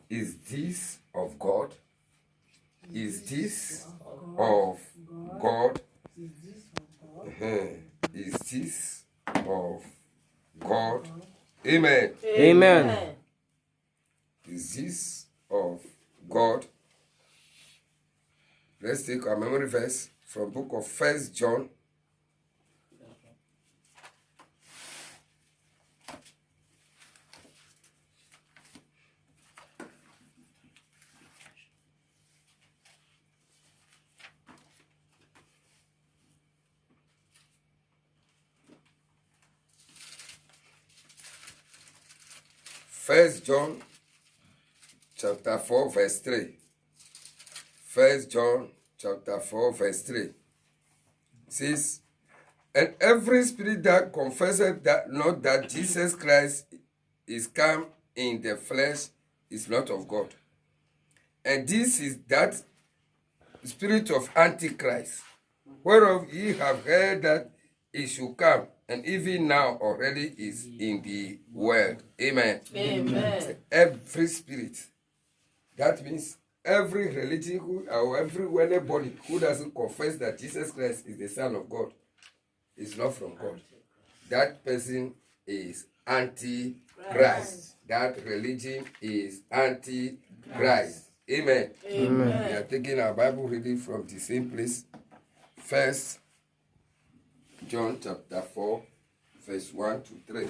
Is this of God? Is this of God? Is this of God? Amen. Amen. Is this of God? Let's take our memory verse from book of 1 John. First John chapter 4 verse 3. 1 John chapter 4 verse 3 says, and every spirit that confesseth that not that Jesus Christ is come in the flesh is not of God. And this is that spirit of Antichrist, whereof ye have heard that it should come, and even now already is in the world. Amen. Amen. Every spirit. That means every religion or anybody who doesn't confess that Jesus Christ is the Son of God is not from God. That person is anti-Christ. That religion is anti-Christ. Amen. Amen. We are taking our Bible reading from the same place. 1 John chapter 4, verse 1 to 3.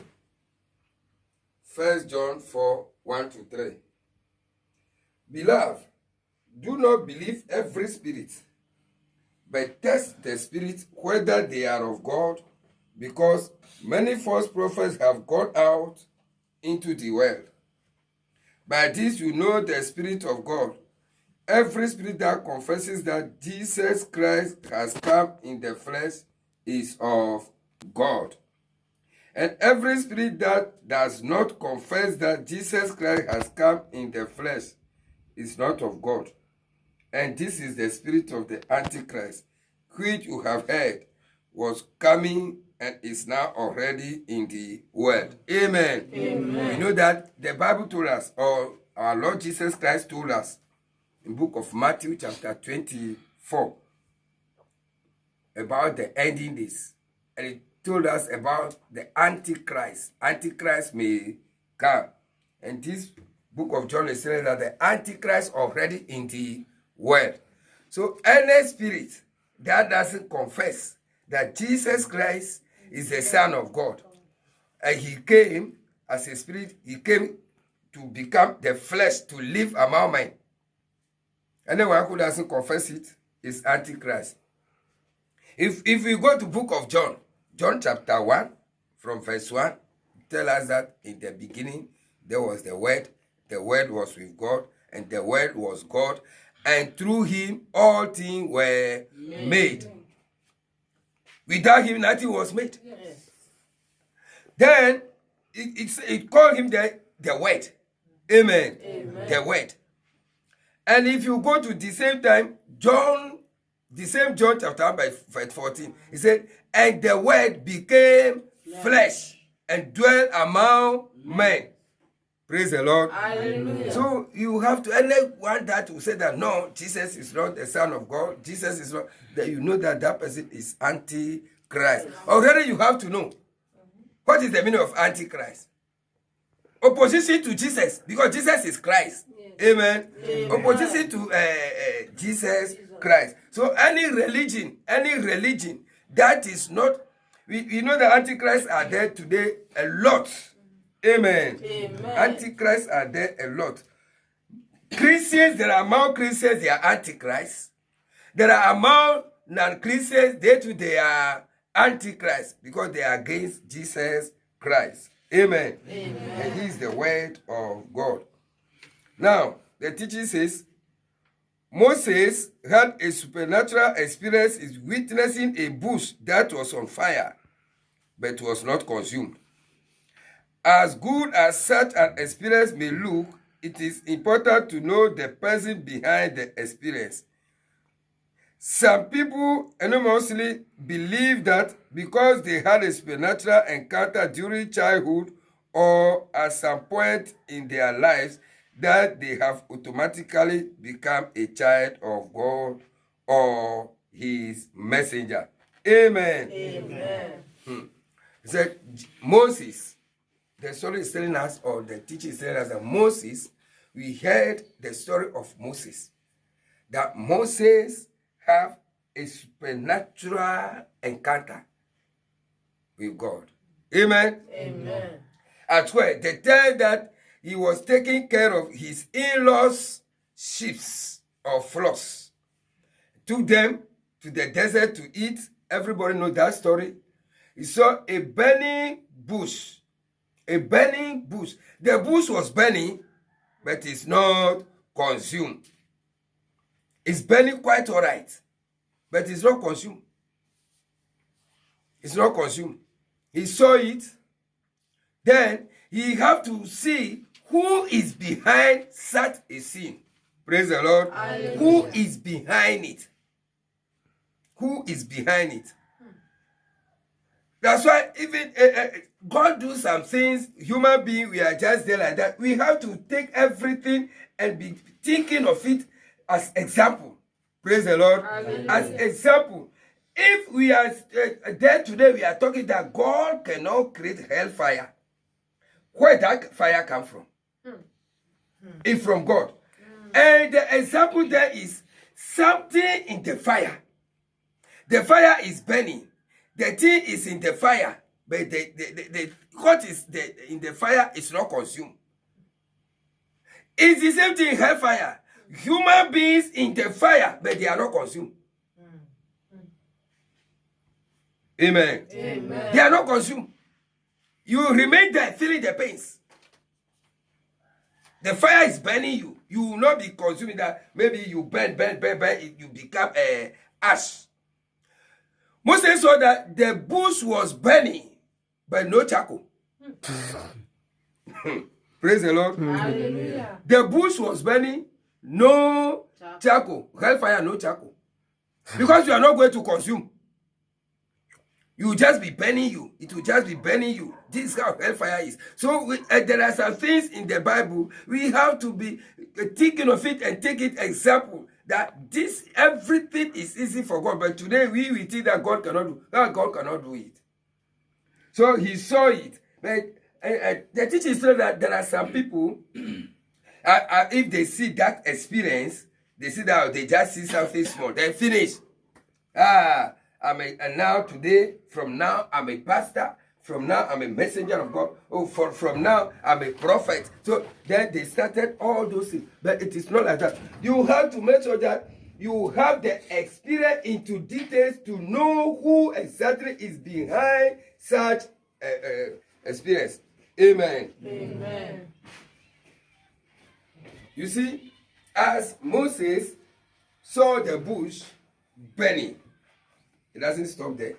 1 John 4, 1 to 3. Beloved, do not believe every spirit, but test the spirit whether they are of God, because many false prophets have gone out into the world. By this you know the Spirit of God. Every spirit that confesses that Jesus Christ has come in the flesh is of God. And every spirit that does not confess that Jesus Christ has come in the flesh is not of God. And this is the spirit of the Antichrist, which you have heard was coming and is now already in the world. Amen. Amen. We know that the Bible told us, or our Lord Jesus Christ told us, in the book of Matthew chapter 24, about the ending days. And it told us about the Antichrist. Antichrist may come. And this book of John is saying that the Antichrist already in the world. So any spirit that doesn't confess that Jesus Christ is the Son of God, and he came as a spirit, he came to become the flesh, to live among men. Anyone who doesn't confess it is Antichrist. If we go to book of John, John chapter 1, from verse 1, tell us that in the beginning there was the Word was with God, and the Word was God, and through him all things were made. Without him nothing was made. Yes. Then it called him the Word. Amen. Amen. The Word. And if you go to the same time, John chapter 1 by verse 14, he said, and the Word became flesh and dwelt among men. Praise the Lord. Hallelujah. So you have to, anyone that will say that, no, Jesus is not the Son of God, Jesus is not, that you know that that person is Antichrist. Already you have to know, what is the meaning of Antichrist? Opposition to Jesus, because Jesus is Christ. Yes. Amen. Amen. Opposition to Jesus Christ. So any religion that is not, we know the Antichrists are there today a lot. Amen. Amen. Antichrists are there a lot. Christians, there are among Christians, they are Antichrists. There are among non-Christians, they are Antichrists, because they are against Jesus Christ. Amen. Amen. And he is the Word of God. Now, the teaching says, Moses had a supernatural experience in witnessing a bush that was on fire, but was not consumed. As good as such an experience may look, it is important to know the person behind the experience. Some people enormously believe that because they had a supernatural encounter during childhood or at some point in their lives, that they have automatically become a child of God or his messenger. Amen. Amen. He said, Moses, the story is telling us, or the teaching is telling us that Moses, we heard the story of Moses, that Moses have a supernatural encounter with God. Amen. Amen. At where they tell that he was taking care of his in-laws' sheep or flocks. Took them to the desert to eat. Everybody knows that story. He saw a burning bush. A burning bush. The bush was burning, but it's not consumed. It's burning quite all right, but it's not consumed. It's not consumed. He saw it. Then he have to see who is behind such a sin. Praise the Lord. Hallelujah. Who is behind it? Who is behind it? That's why even God do some things, human being, we are just there like that. We have to take everything and be thinking of it as example. Praise the Lord. Hallelujah. As example. If we are there today, we are talking that God cannot create hellfire. Where that fire come from? It's from God. And the example there is something in the fire. The fire is burning. The thing is in the fire, but the what is in the fire is not consumed. It's the same thing in hellfire. Human beings in the fire, but they are not consumed. Amen. Amen. They are not consumed. You remain there feeling the pains. The fire is burning you. You will not be consuming that. Maybe you burn, you become ash. Moses saw that the bush was burning, but no charcoal. Praise the Lord. Hallelujah. The bush was burning, no charcoal. Hellfire, no charcoal. Because you are not going to consume. You will just be burning you. It will just be burning you. This is how hellfire is. So there are some things in the Bible we have to be thinking of it and take it example that this everything is easy for God. But today we think that God cannot do. That God cannot do it. So he saw it. But the teaching is that there are some people, if they see that experience, they see that they just see something small. They finish. And now today, from now, I'm a pastor. From now, I'm a messenger of God. Oh, from now, I'm a prophet. So then they started all those things. But it is not like that. You have to make sure that you have the experience into details to know who exactly is behind such experience. Amen. Amen. You see, as Moses saw the bush burning, it doesn't stop there.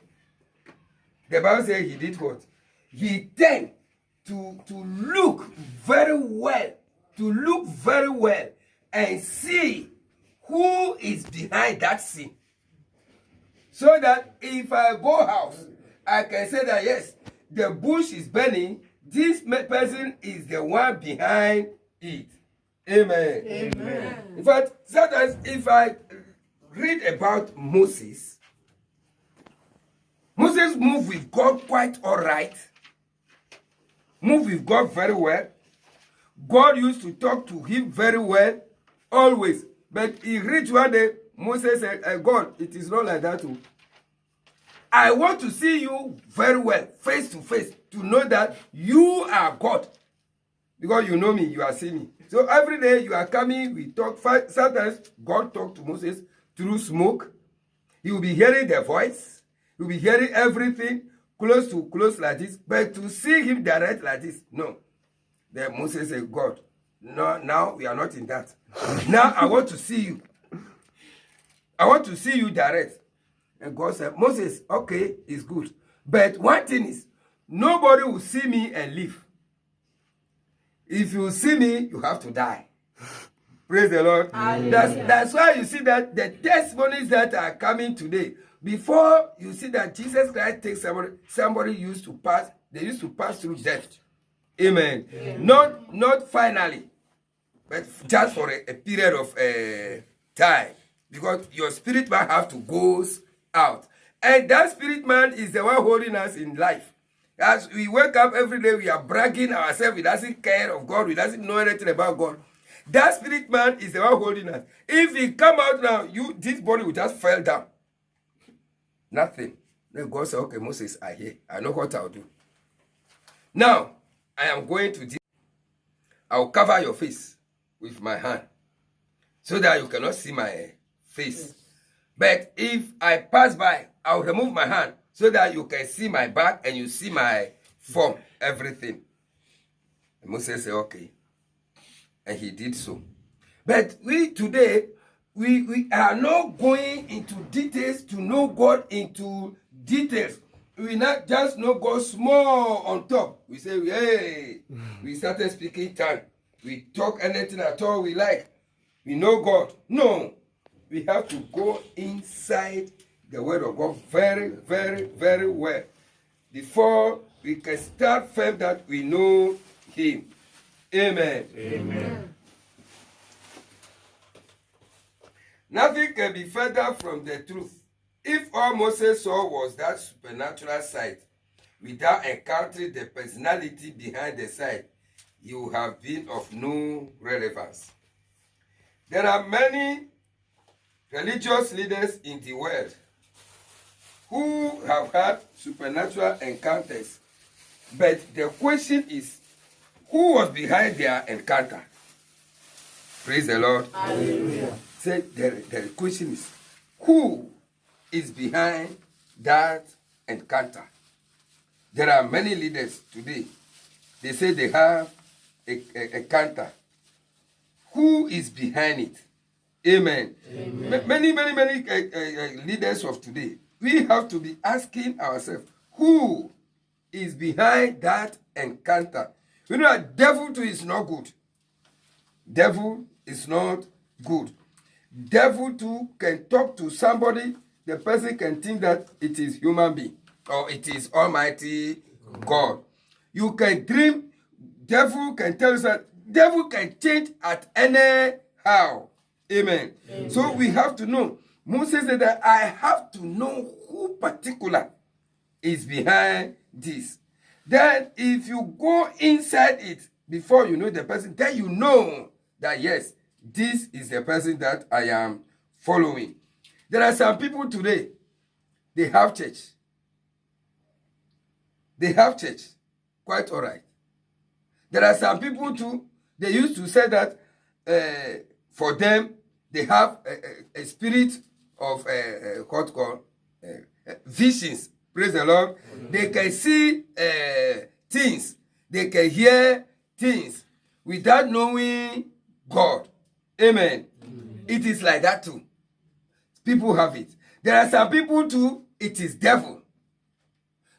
The Bible says he did what? He turned to look very well, and see who is behind that sin. So that if I go house, I can say that yes, the bush is burning, this person is the one behind it. Amen. Amen. In fact, sometimes if I read about Moses moved with God quite all right. Moved with God very well. God used to talk to him very well, always. But he reached one day, Moses said, God, it is not like that. I want to see you very well, face to face, to know that you are God. Because you know me, you are seeing me. So every day you are coming, we talk. Sometimes God talked to Moses through smoke. He will be hearing the voice. He will be hearing everything close like this. But to see him direct like this, no. Then Moses said, God, no, now we are not in that. Now I want to see you. I want to see you direct. And God said, Moses, okay, it's good. But one thing is, nobody will see me and live. If you see me, you have to die. Praise the Lord. That's why you see that the testimonies that are coming today, before you see that Jesus Christ takes somebody used to pass through death. Amen. Not finally. but just for a period of time, because your spirit man have to go out, and that spirit man is the one holding us in life. As we wake up every day, we are bragging ourselves. We doesn't care of God. We doesn't know anything about God. That spirit man is the one holding us. If he come out now, this body will just fall down. Nothing. Then God said, okay, Moses, I hear. I know what I'll do. Now, I am going to I'll cover your face with my hand so that you cannot see my face. But if I pass by, I'll remove my hand so that you can see my back and you see my form, everything. And Moses said, okay. And he did so. But we today, we are not going into details to know God into details. We not just know God small on top. We say, hey, we started speaking tongue. We talk anything at all we like. We know God. No. We have to go inside the word of God very, very, very well before we can start firm that we know him. Amen. Amen. Nothing can be further from the truth. If all Moses saw was that supernatural sight, without encountering the personality behind the sight, he would have been of no relevance. There are many religious leaders in the world who have had supernatural encounters, but the question is, who was behind their encounter? Praise the Lord. Hallelujah. Say, the question is, who is behind that encounter? There are many leaders today. They say they have a encounter. Who is behind it? Amen. Amen. Many leaders of today, we have to be asking ourselves, who is behind that encounter? You know, devil too is not good. Devil is not good. Devil too can talk to somebody, the person can think that it is human being or it is Almighty God. You can dream, devil can tell us that devil can change at any how. Amen. Amen. So we have to know. Moses said that I have to know who particular is behind this. Then if you go inside it before you know the person, then you know that yes, this is the person that I am following. There are some people today, they have church. They have church. Quite all right. There are some people too, they used to say that for them, they have a spirit of what called visions. Praise the Lord. Mm-hmm. They can see things. They can hear things without knowing God. Amen. Mm-hmm. It is like that too. People have it. There are some people too, it is devil.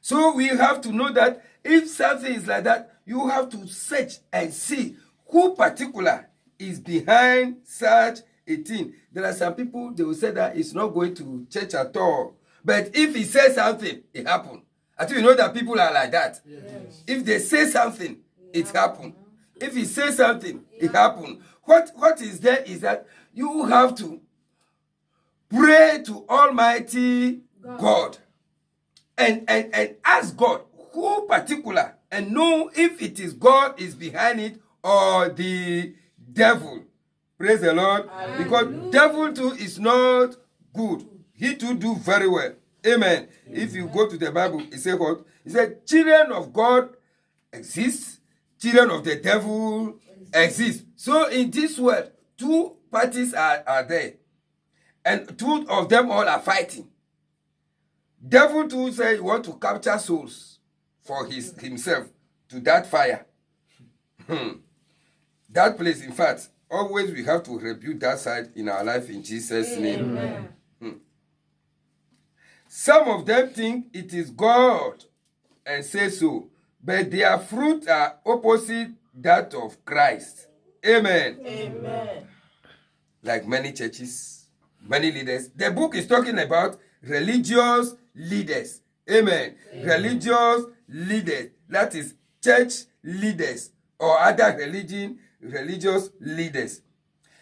So we have to know that if something is like that, you have to search and see who particular is behind such a thing. There are some people, they will say that it's not going to church at all. But if he says something, it happens. I think you know that people are like that. Yes. If they say something, it happens. If he says something, it happens. What is there is that you have to pray to Almighty God. And ask God who particular and know if it is God is behind it or the devil. Praise the Lord. Hallelujah. Because devil too is not good. He too do very well. Amen. If you go to the Bible, it says what? It says children of God exist, children of the devil exist. So in this world, two parties are there. And two of them all are fighting. Devil too say he want to capture souls for himself to that fire. That place, in fact, always we have to rebuke that side in our life in Jesus' name. Some of them think it is God and say so, but their fruit are opposite that of Christ. Amen. Amen. Like many churches, many leaders. The book is talking about religious leaders. Amen. Religious leaders. That is church leaders or other religion religious leaders.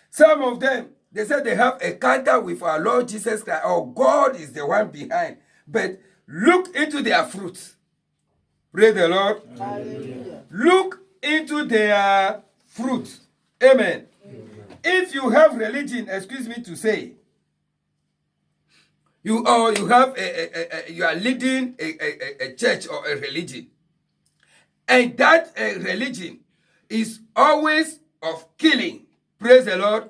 Some of them, they say they have a encounter with our Lord Jesus Christ, or God is the one behind. But look into their fruits. Praise the Lord. Hallelujah. Look into their fruits. Amen. If you have religion, excuse me to say, you are leading a church or a religion, and that religion is always of killing. Praise the Lord.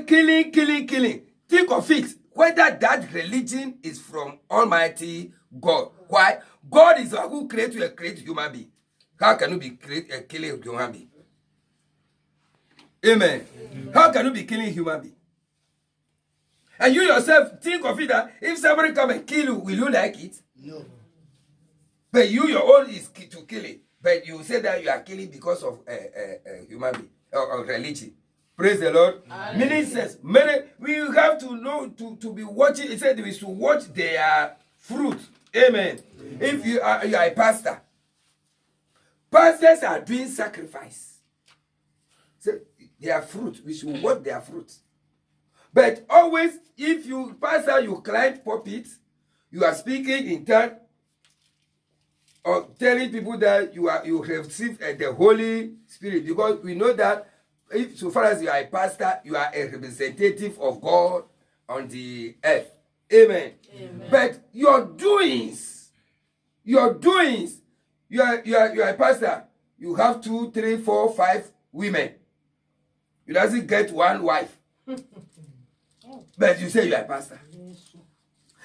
Killing. Think of it, whether that religion is from Almighty God. Why? God is the one who created human being. How can you be killing a human being? Amen. How can you be killing human being? And you yourself think of it that if somebody come and kill you, will you like it? No. But you, your own is to kill it. But you say that you are killing because of human being or religion. Praise the Lord. Meaning says, we have to know to be watching. It said we should watch their fruit. Amen. If you are a pastor, pastors are doing sacrifice. So their fruit, we should watch their fruit. But always, if you pastor, you climb pulpit, you are speaking in tongues, or telling people that you have received the Holy Spirit, because we know that if so far as you are a pastor, you are a representative of God on the earth. Amen. But your doings, you are a pastor. You have 2, 3, 4, 5 women. You doesn't get one wife. But you say you are a pastor.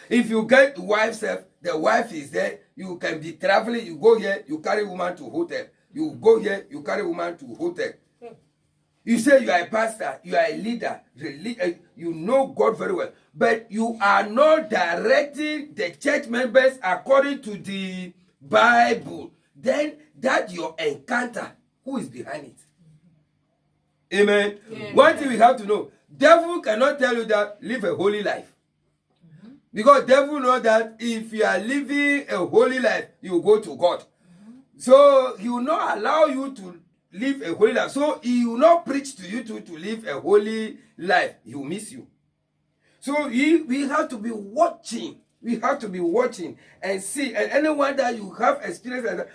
If you get wife, the wife is there. You can be traveling. You go here, you carry woman to hotel. You go here, you carry woman to hotel. You say you are a pastor, you are a leader, you know God very well. But you are not directing the church members according to the Bible. Then that your encounter, who is behind it? Amen. One thing we have to know, devil cannot tell you that live a holy life. Because devil know that if you are living a holy life, you go to God. So he will not allow you to live a holy life. So he will not preach to you to live a holy life. He will miss you. So we have to be watching. We have to be watching and see. And anyone that you have experience like that,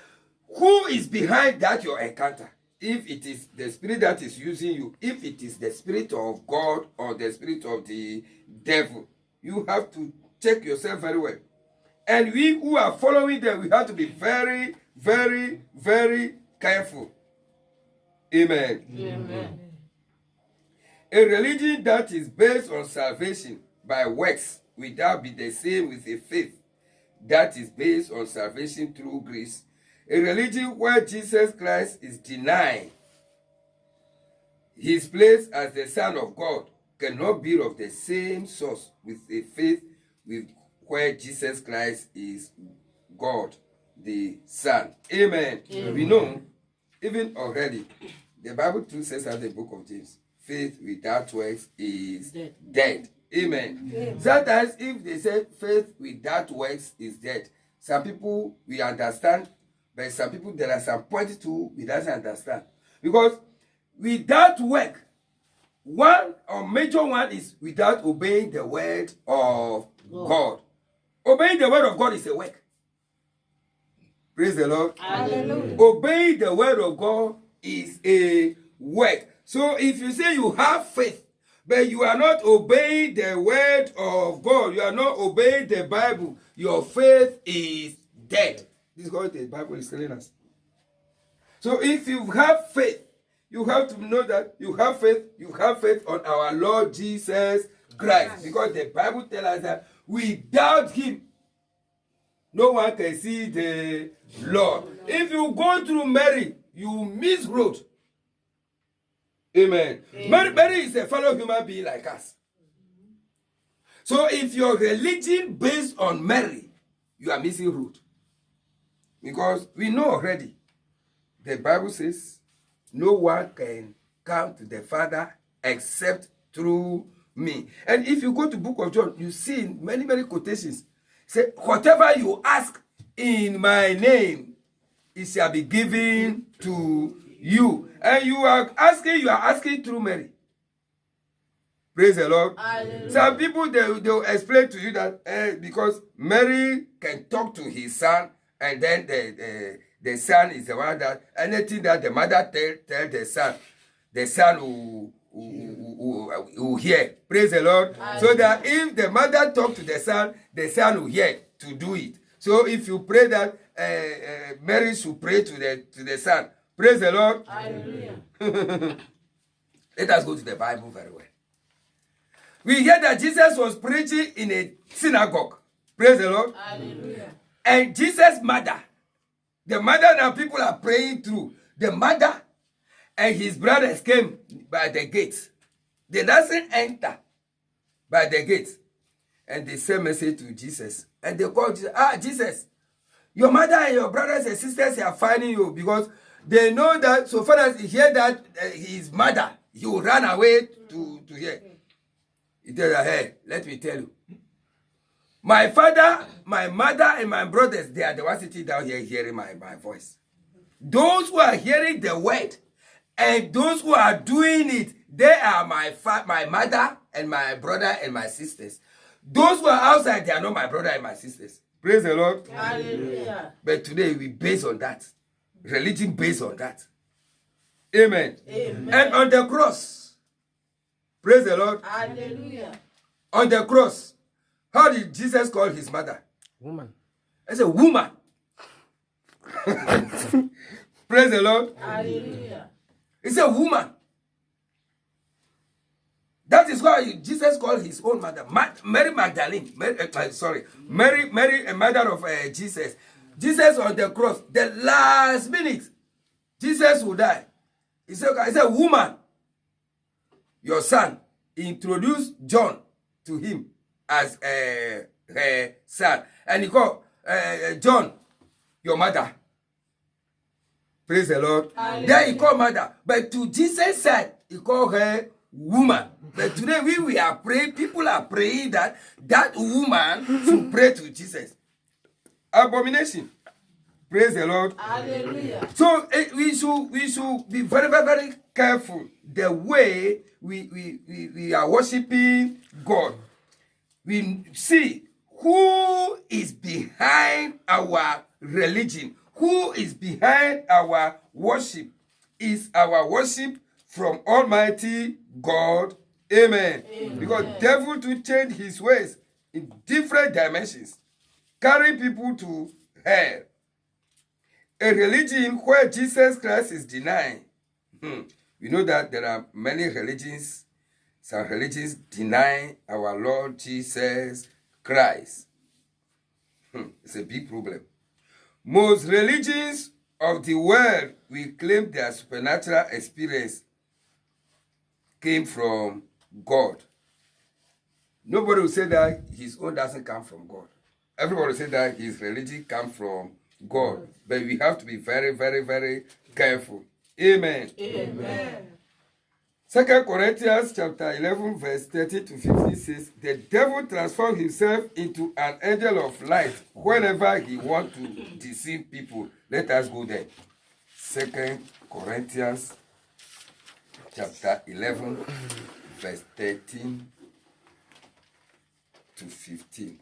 who is behind that your encounter? If it is the spirit that is using you, if it is the spirit of God or the spirit of the devil, you have to check yourself very well. And we who are following them, we have to be very, very, very careful. Amen. Amen. A religion that is based on salvation by works will that be the same with a faith that is based on salvation through grace. A religion where Jesus Christ is denied his place as the Son of God cannot be of the same source with a faith with where Jesus Christ is God, the Son. Amen. We know, even already, the Bible too says in the book of James, faith without works is dead. Amen. Sometimes if they say faith without works is dead, some people we understand, but some people there are some points too we doesn't understand. Because without work, one or major one is without obeying the word of God. Obeying the word of God is a work. Praise the Lord. Hallelujah. Obeying the word of God is a work. So if you say you have faith, but you are not obeying the word of God, you are not obeying the Bible, your faith is dead. This is what the Bible is telling us. So if you have faith, you have to know that you have faith on our Lord Jesus Christ. Because the Bible tells us that without him, no one can see the Lord. If you go through Mary, you miss road. Amen. Mary is a fellow human being like us. So if your religion based on Mary, you are missing road. Because we know already, the Bible says, no one can come to the Father except through me. And if you go to book of John, you see many, many quotations. Say, whatever you ask in my name, it shall be given to you. And you are asking through Mary. Praise the Lord. Hallelujah. Some people, they'll explain to you that because Mary can talk to his son, and then the son is the one that anything that the mother tell the son will hear. Praise the Lord. So that if the mother talk to the son will hear to do it. So if you pray that Mary should pray to the son. Praise the Lord. Hallelujah. Let us go to the Bible very well. We hear that Jesus was preaching in a synagogue. Praise the Lord. Hallelujah. And Jesus' mother, the mother that people are praying through, the mother and his brothers came by the gate. They doesn't enter by the gate. And they send message to Jesus. And they call Jesus, Jesus, your mother and your brothers and sisters are finding you, because they know that so far as he hear that his mother, he will run away to hear. He tells her, hey, let me tell you. My father, my mother, and my brothers, they are the ones sitting down here hearing my voice. Those who are hearing the word and those who are doing it, they are my mother and my brother and my sisters. Those who are outside, they are not my brother and my sisters. Praise the Lord. Hallelujah. But today we base on that. Religion based on that. Amen. Amen. And on the cross, praise the Lord. Hallelujah. On the cross, how did Jesus call his mother? Woman. As a woman. Praise the Lord. Hallelujah. It's a woman. That is why Jesus called his own mother Mary Magdalene. Mary, a mother of Jesus. Jesus on the cross, the last minute, Jesus will die. He said, woman, your son. He introduced John to him as her son. And he called John, your mother. Praise the Lord. Then he called mother. But to Jesus' side, he called her woman. But today we are praying, people are praying that woman should pray to Jesus. Abomination. Praise the Lord. Hallelujah. So we should be very, very, very careful the way we are worshiping God. We see who is behind our religion, who is behind our worship. Is our worship from Almighty God? Amen. Because devil to change his ways in different dimensions, carry people to hell. A religion where Jesus Christ is denied. We know that there are many religions. Some religions deny our Lord Jesus Christ. It's a big problem. Most religions of the world will claim their supernatural experience came from God. Nobody will say that his own doesn't come from God. Everybody will say that his religion comes from God. But we have to be very, very, very careful. Amen. Amen. 2 Corinthians chapter 11 verse 30 to 50 says, the devil transforms himself into an angel of light whenever he wants to deceive people. Let us go there. 2 Corinthians chapter 11 verse 13 to 15.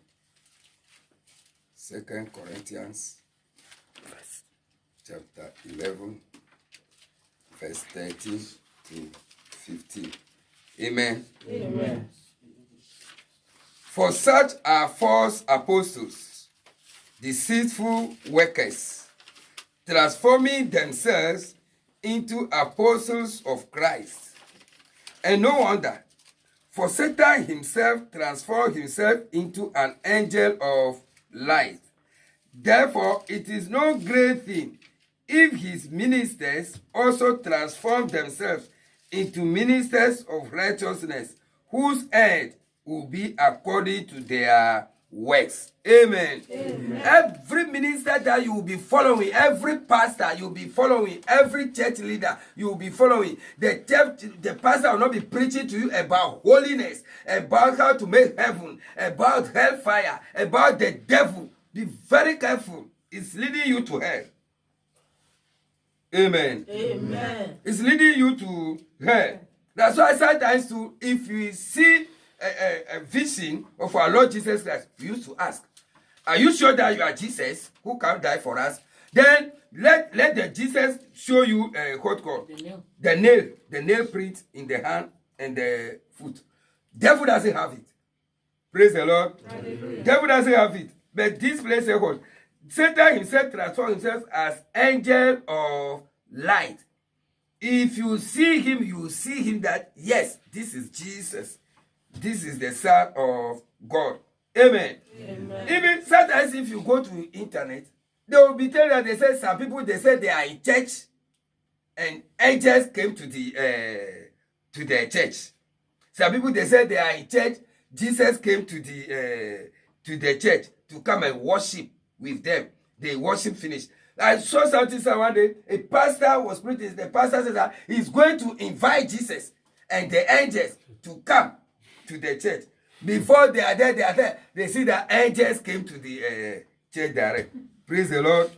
2 Corinthians chapter 11 verse 13 to 15. Amen. Amen. For such are false apostles, deceitful workers, transforming themselves into apostles of Christ. And no wonder, for Satan himself transformed himself into an angel of light. Therefore, it is no great thing if his ministers also transform themselves into ministers of righteousness, whose end will be according to their works. Amen. Amen. Every minister that you will be following, every pastor you will be following, every church leader you will be following, the pastor will not be preaching to you about holiness, about how to make heaven, about hellfire, about the devil. Be very careful. It's leading you to hell. Amen. Amen. It's leading you to hell. That's why sometimes too, if you see a vision of our Lord Jesus Christ, we used to ask, are you sure that you are Jesus who can die for us? Then let the Jesus show you what called the nail print in the hand and the foot. Devil doesn't have it. Praise the Lord. Hallelujah. Devil doesn't have it. But this place says what? Satan himself transformed himself as angel of light. If you see him, you see him that, yes, this is Jesus. This is the Son of God. Amen. Amen. Even sometimes if you go to internet, they will be telling that they say some people, they say they are in church and angels came to the church. Some people, they say they are in church, Jesus came to the church to come and worship with them. They worship finished. I saw something one day. A pastor was preaching. The pastor said that he's going to invite Jesus and the angels to come to the church. Before they are there. They see that angels came to the church direct. Praise the Lord.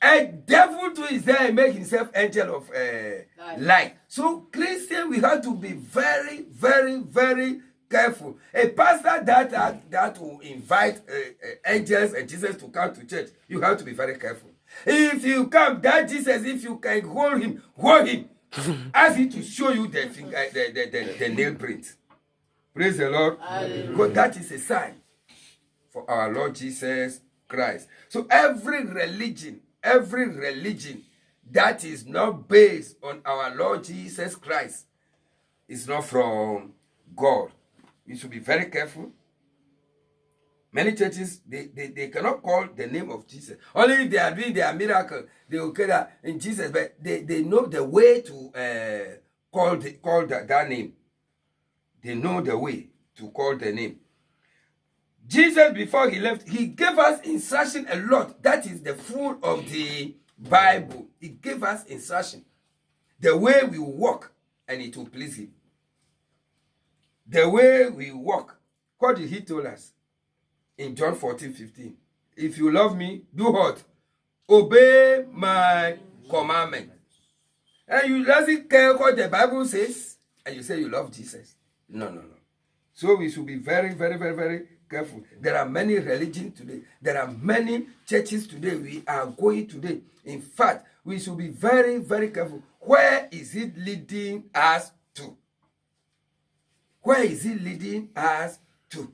A devil too is there and make himself angel of light. So Christian, we have to be very, very, very careful. A pastor that will invite angels and Jesus to come to church, you have to be very careful. If you come, that Jesus, if you can hold him. Ask him to show you the finger, the nail print. Praise the Lord. Because that is a sign for our Lord Jesus Christ. So every religion that is not based on our Lord Jesus Christ is not from God. You should be very careful. Many churches, they cannot call the name of Jesus. Only if they are doing their miracle, they will call that in Jesus. But they know the way to call that name. They know the way to call the name. Jesus, before he left, he gave us instruction a lot. That is the full of the Bible. He gave us instruction. The way we walk, and it will please him. The way we walk. What did he tell us? In John 14:15. If you love me, do what? Obey my commandment. And you doesn't care what the Bible says, and you say you love Jesus. No. So we should be very, very, very, very careful. There are many religions today. There are many churches today. We are going today. In fact, we should be very, very careful. Where is it leading us to? Where is it leading us to?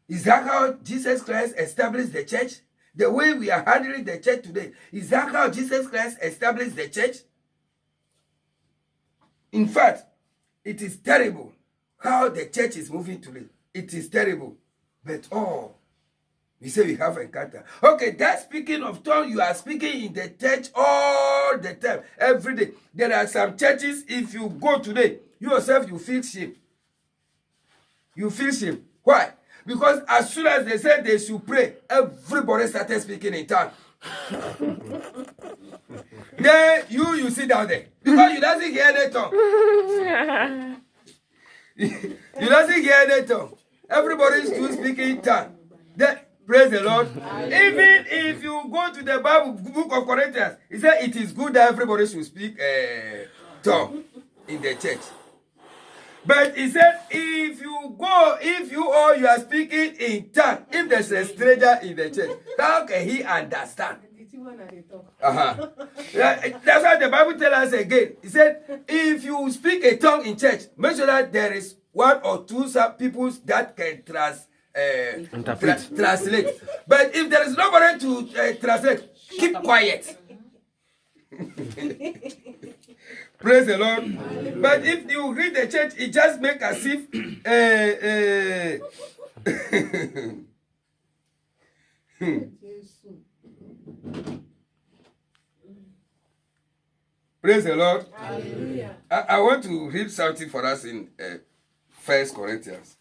Is that how Jesus Christ established the church? The way we are handling the church today, is that how Jesus Christ established the church? In fact, it is terrible how the church is moving today. It is terrible. But we say we have encounter. Okay, that speaking of tongue, you are speaking in the church all the time, every day. There are some churches, if you go today, you yourself, you feel shame. You feel shame. Why? Because as soon as they said they should pray, everybody started speaking in tongue. Then you sit down there. Because you doesn't hear the tongue. You doesn't hear the tongue. Everybody is still speaking in tongue. Then, praise the Lord. Even if you go to the Bible, book of Corinthians, it says it is good that everybody should speak tongue in the church. But he said, if you are speaking in tongue, if there's a stranger in the church, how can he understand? That's why the Bible tells us again. He said, if you speak a tongue in church, make sure that there is one or two people that can translate. But if there is nobody to translate, keep quiet. Praise the Lord. But if you read the church, it just makes as if praise the Lord. Hallelujah. I want to read something for us in 1 Corinthians.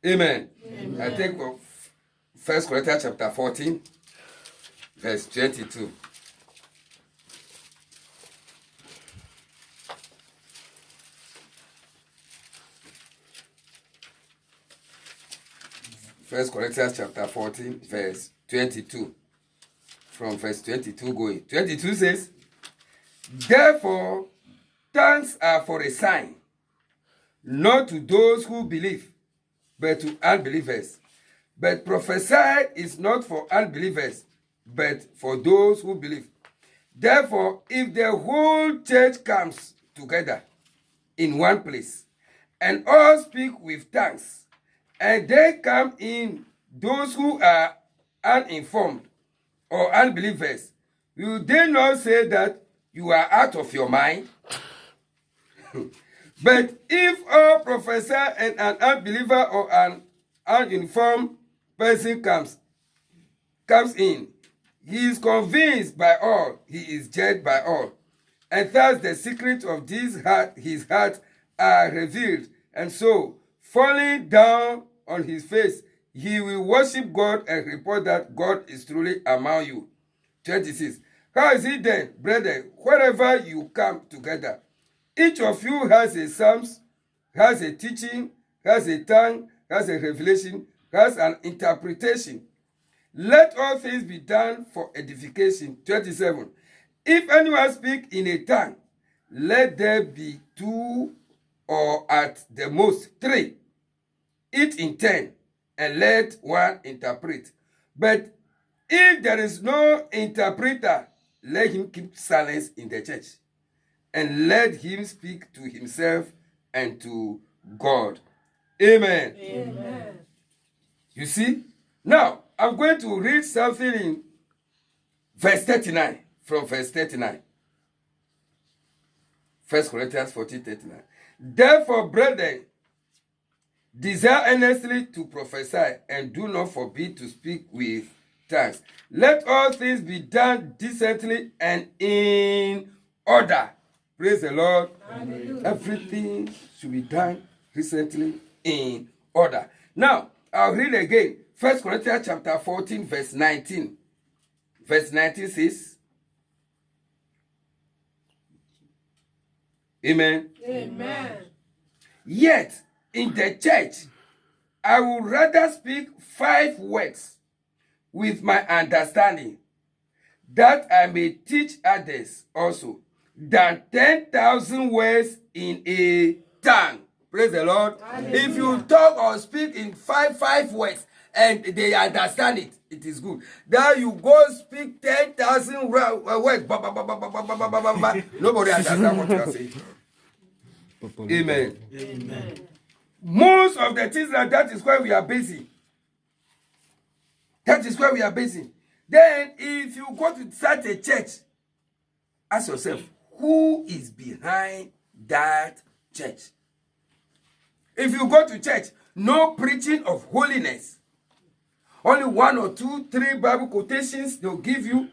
Amen. Amen. I take 1 Corinthians chapter 14, verse 22. First Corinthians chapter 14, verse 22. From verse 22 going. 22 says, therefore, tongues are for a sign, not to those who believe, but to unbelievers. But prophesy is not for unbelievers, but for those who believe. Therefore, if the whole church comes together in one place, and all speak with tongues, and they come in those who are uninformed or unbelievers, will they not say that you are out of your mind? But if all prophesy and an unbeliever or an uninformed person comes in, he is convinced by all, he is judged by all. And thus the secret of his heart are revealed. And so, falling down on his face, he will worship God and report that God is truly among you. 26. How is it then, brethren, wherever you come together, each of you has a psalms, has a teaching, has a tongue, has a revelation, has an interpretation. Let all things be done for edification. 27. If anyone speak in a tongue, let there be 2 or at the most 3. Each in turn, and let one interpret. But if there is no interpreter, let him keep silence in the church, and let him speak to himself and to God. Amen. Amen. You see? Now, I'm going to read something in verse 39, from verse 39. 1 Corinthians 14:39. Therefore, brethren, desire earnestly to prophesy, and do not forbid to speak with tongues. Let all things be done decently and in order. Praise the Lord. Hallelujah. Everything should be done decently in order. Now, I'll read again. 1 Corinthians chapter 14, verse 19. Verse 19 says, Amen. Amen. Yet, in the church, I would rather speak 5 words with my understanding, that I may teach others also, than 10,000 words in a tongue. Praise the Lord. Hallelujah. If you talk or speak in five words and they understand it, it is good. Then you go speak 10,000 words. Nobody understands what you are saying. Amen. Amen. Most of the things like that is where we are busy. That is where we are busy. Then, if you go to start a church, ask yourself, who is behind that church? If you go to church, no preaching of holiness. Only 1 or 2, 3 Bible quotations they'll give you.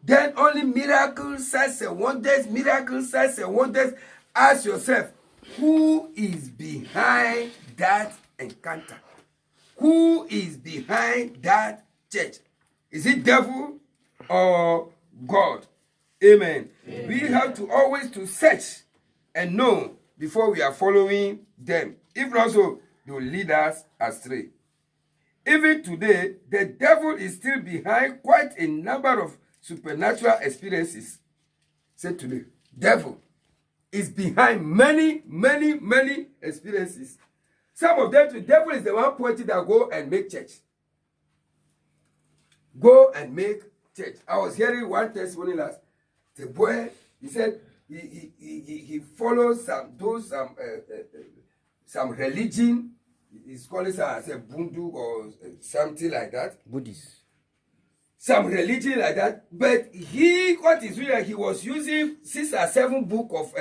Then only miracles, signs and wonders, miracles, signs and wonders. Ask yourself, who is behind that encounter? Who is behind that church? Is it devil or God? Amen. We have to always to search and know before we are following them. If not so, they will lead us astray. Even today, the devil is still behind quite a number of supernatural experiences. Say today, devil is behind many experiences. Some of them, the devil is the one pointing that go and make church. Go and make church. I was hearing one testimony last. The boy, he said he follows some religion. He's calling it as a bundu or something like that. Buddhist. Some religion like that. But what is real, he was using 6 or 7 books of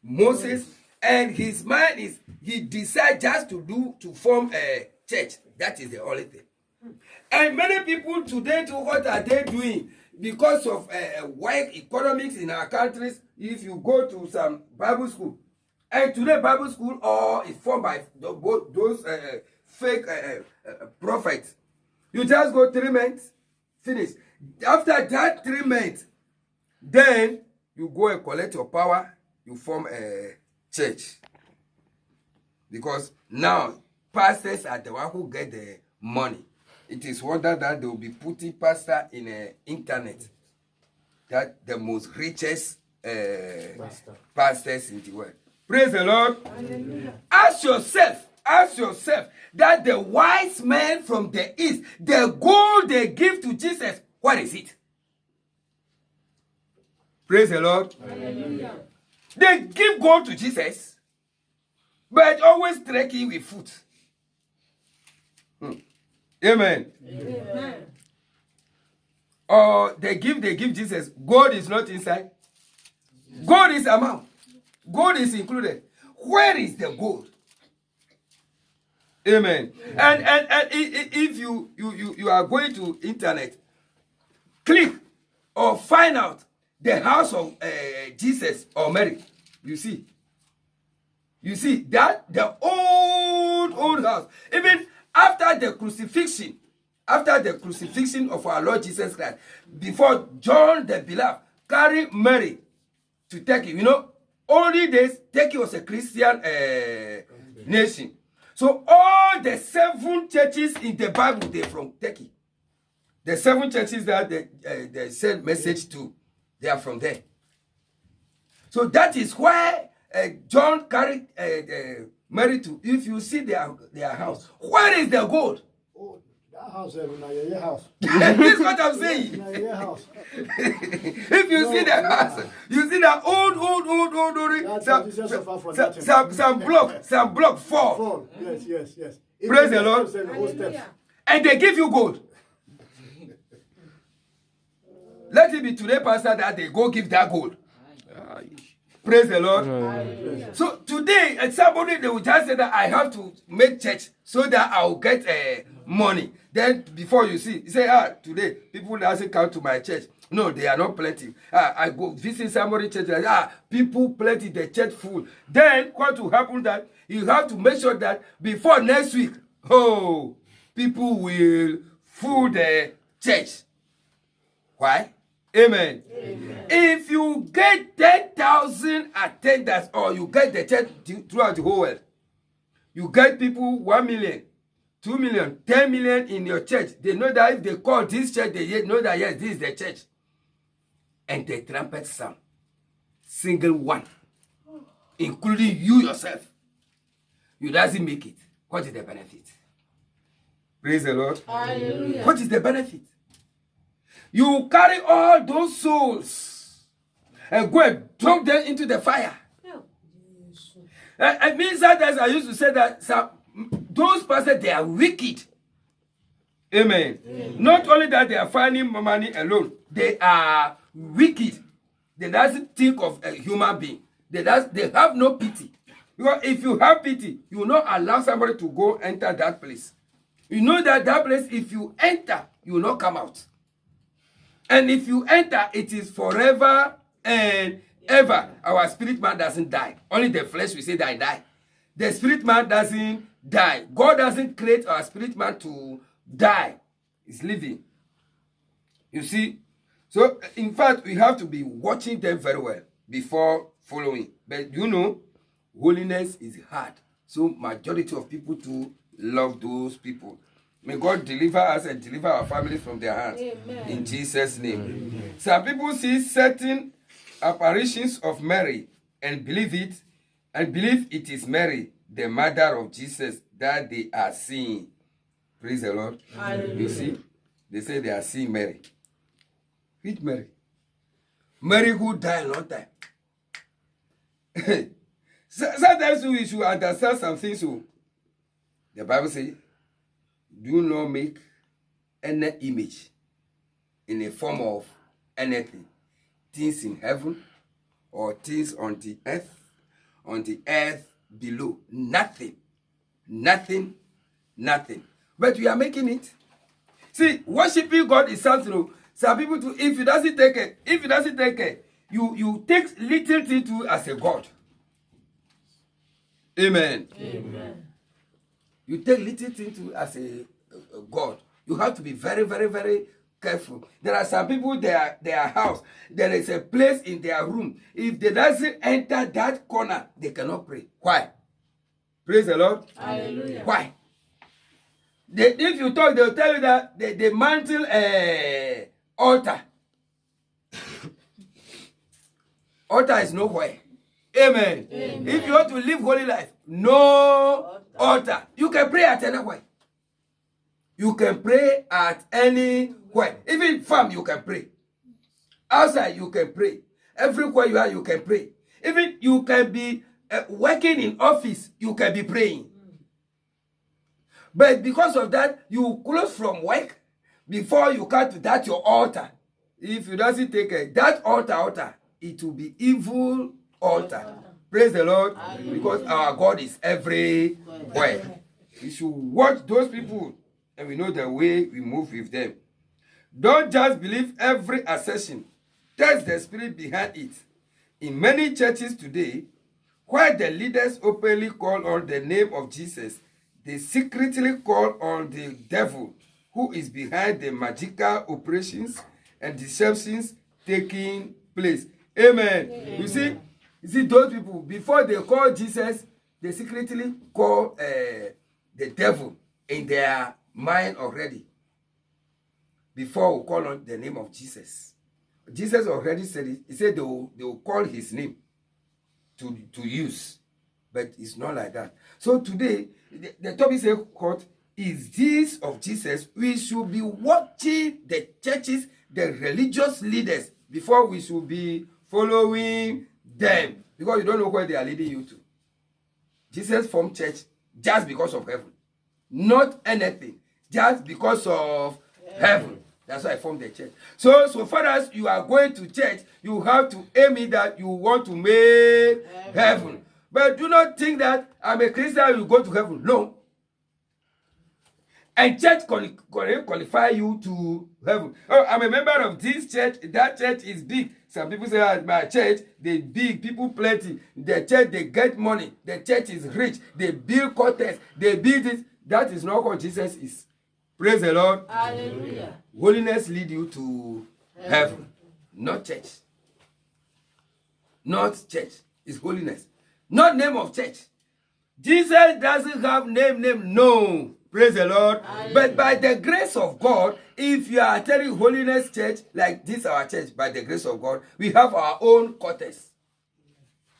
Moses, and his mind is, he decided just to form a church. That is the only thing. And many people today, what are they doing? Because of work economics in our countries, if you go to some Bible school, And today, Bible school or is formed by those fake prophets. You just go 3 months, finish. After that 3 months, then you go and collect your power, you form a church. Because now, pastors are the one who get the money. It is wonder that they will be putting pastor in the internet. That the most richest pastors in the world. Praise the Lord. Hallelujah. Ask yourself that the wise men from the east, the gold they give to Jesus, what is it? Praise the Lord. Hallelujah. They give gold to Jesus, but always trekking with food. Amen. Amen. Or they give Jesus. Gold is not inside. Gold is amount. Gold is included. Where is the gold? Amen. And if you are going to internet, click or find out the house of Jesus or Mary. You see that the old house, even after the crucifixion of our Lord Jesus Christ, before John the Beloved carried Mary to Turkey, only days Turkey was a Christian nation. So all the 7 churches in the Bible, they're from Turkey. The 7 churches that they sent message to, they are from there. So that is why John carried Mary to. If you see their house, where is the gold? Oh, that house is your house. This is what I'm saying. Your house. If you see the house, you see the old, some block 4. 4. Yes. Praise the Lord. Hallelujah. And they give you gold. Let it be today, pastor, that they go give that gold. Praise the Lord. Hallelujah. So today, somebody, they will just say that I have to make church so that I will get money. Then before you see, you say, today people doesn't come to my church. No, they are not plenty. I go visit somebody church. People plenty, the church full. Then what will happen that you have to make sure that before next week, people will fill the church. Why? Amen. If you get 10,000 attendance or you get the church throughout the whole world, you get people 1 million, 2 million, 10 million in your church. They know that if they call this church, they know that yes, this is the church. And the trumpet sound, single one, including you yourself. You doesn't make it. What is the benefit? Praise the Lord. Hallelujah. What is the benefit? You carry all those souls and go and dump them into the fire. It means that, as I used to say, that those pastors, they are wicked. Amen. Not only that, they are finding money alone. They are wicked. They doesn't think of a human being. They have no pity. Because if you have pity, you will not allow somebody to go enter that place. You know that place, if you enter, you will not come out. And if you enter, it is forever and ever. Our spirit man doesn't die. Only the flesh we say that I die. The spirit man doesn't die. God doesn't create our spirit man to die. It's living. You see? So, in fact, we have to be watching them very well before following. But holiness is hard. So, majority of people to love those people. May God deliver us and deliver our families from their hands. Amen. In Jesus' name. Amen. Some people see certain apparitions of Mary and believe it is Mary, the mother of Jesus, that they are seeing. Praise the Lord. Hallelujah. You see? They say they are seeing Mary. Which Mary? Mary who died a long time. Sometimes we should understand some things. So the Bible says, do not make any image in the form of anything. Things in heaven or things on the earth below. Nothing. But we are making it. See, worshiping God is something. Some people do, if it doesn't take it, you take little thing to as a God. Amen. Amen. You take little things to as a God. You have to be very, very, very careful. There are some people, their house, there is a place in their room. If they doesn't enter that corner, they cannot pray. Why? Praise the Lord. Hallelujah. Why? If you talk, they'll tell you that they mantle altar. Altar is nowhere. Amen. Amen. If you want to live holy life, no altar. You can pray at anywhere. You can pray at anywhere. Even farm, you can pray. Outside, you can pray. Everywhere you are, you can pray. Even you can be working in office, you can be praying. But because of that, you close from work before you come to that your altar. If you doesn't take that altar, it will be evil altar. Praise the Lord. Because our God is everywhere. We should watch those people and we know the way we move with them. Don't just believe every assertion. Test the spirit behind it. In many churches today, while the leaders openly call on the name of Jesus, they secretly call on the devil who is behind the magical operations and deceptions taking place. Amen. Amen. You see those people, before they call Jesus, they secretly call the devil in their mind already. Before we call on the name of Jesus. Jesus already said it. He said they will call his name to use. But it's not like that. So today, the topic is called, is this of Jesus? We should be watching the churches, the religious leaders, before we should be following them. Because you don't know where they are leading you to. Jesus formed church just because of heaven. Not anything. Just because of heaven. That's why I formed the church. So far as you are going to church, you have to aim it that you want to make heaven. But do not think that I'm a Christian, you go to heaven. No. And church qualify you to heaven. Oh, I'm a member of this church. That church is big. Some people say, at my church, they big, people plenty. The church, they get money. The church is rich. They build quarters. They build it. That is not what Jesus is. Praise the Lord. Hallelujah. Holiness lead you to heaven. Not church. Not church. It's holiness. Not name of church. Jesus doesn't have name. No. Praise the Lord. Hallelujah. But by the grace of God, if you are attending holiness church, like this our church, by the grace of God, we have our own quarters.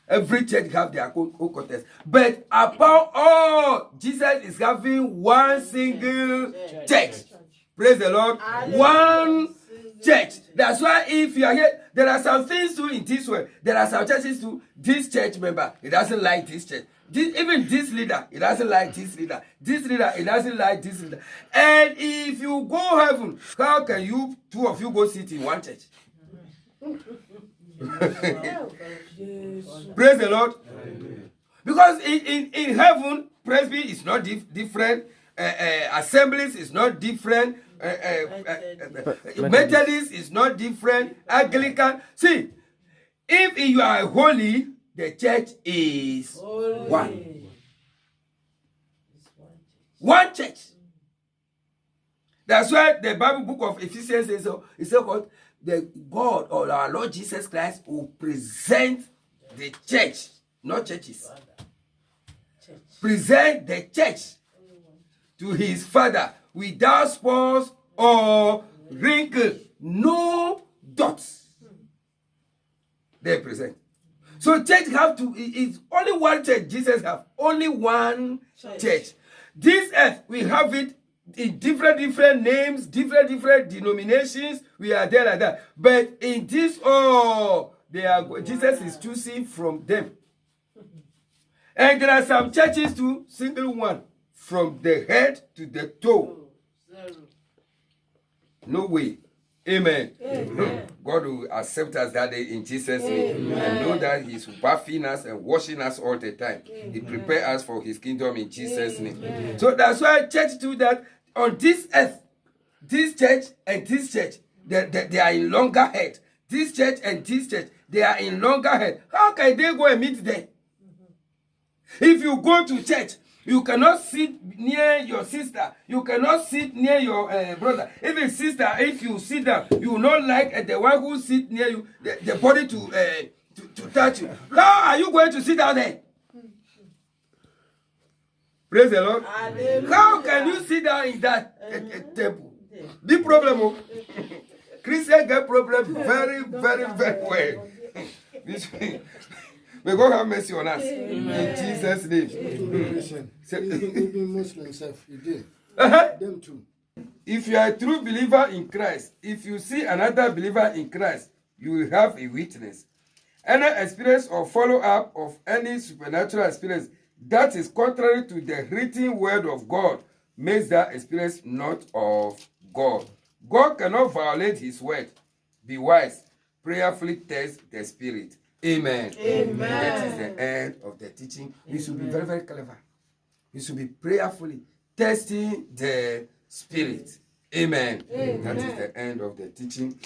Every church have their own quarters. But upon all, Jesus is having one single church. Praise the Lord. Hallelujah. One church. That's why if you are here, there are some things too in this way. There are some churches too. This church member, he doesn't like this church. Even this leader, he doesn't like this leader. This leader, he doesn't like this leader. And if you go heaven, how can you, two of you, go sit in one church? Praise the Lord. Amen. Because in heaven, presby is not different. Assemblies is not different. Methodist is not different. Anglican. See, if you are holy, the church is Holy. one. One church. That's why the Bible book of Ephesians says so. It says what? The God or our Lord Jesus Christ will present the church, not churches. Present the church to his Father without spots or wrinkle, no dots. They present. So church have to, it's only one church. Jesus have only one church. This earth, we have it in different names, different denominations. We are there like that. But in this, Jesus is choosing from them. And there are some churches too, single one, from the head to the toe. No way. Amen. Amen. God will accept us that day in Jesus' name. And know that he's bathing us and washing us all the time. He prepares us for his kingdom in Jesus' name. So that's why church do that on this earth. This church and this church, they are in longer head. This church and this church, they are in longer head. How can they go and meet there? If you go to church, you cannot sit near your sister. You cannot sit near your brother. Even sister, if you sit down, you will not like the one who sit near you, the body to touch you. How are you going to sit down there? Praise the Lord. Hallelujah. How can you sit down in that temple? Big problem. Oh. Christians get problem very, very, very well. May God have mercy on us. In Jesus' name. Listen, So- even Muslims have, you did. Uh-huh. Them too. If you are a true believer in Christ, if you see another believer in Christ, you will have a witness. Any experience or follow-up of any supernatural experience that is contrary to the written word of God makes that experience not of God. God cannot violate his word. Be wise. Prayerfully test the spirit. Amen. Amen. That is the end of the teaching. We should be very, very clever. We should be prayerfully testing the spirit. Amen. That is the end of the teaching.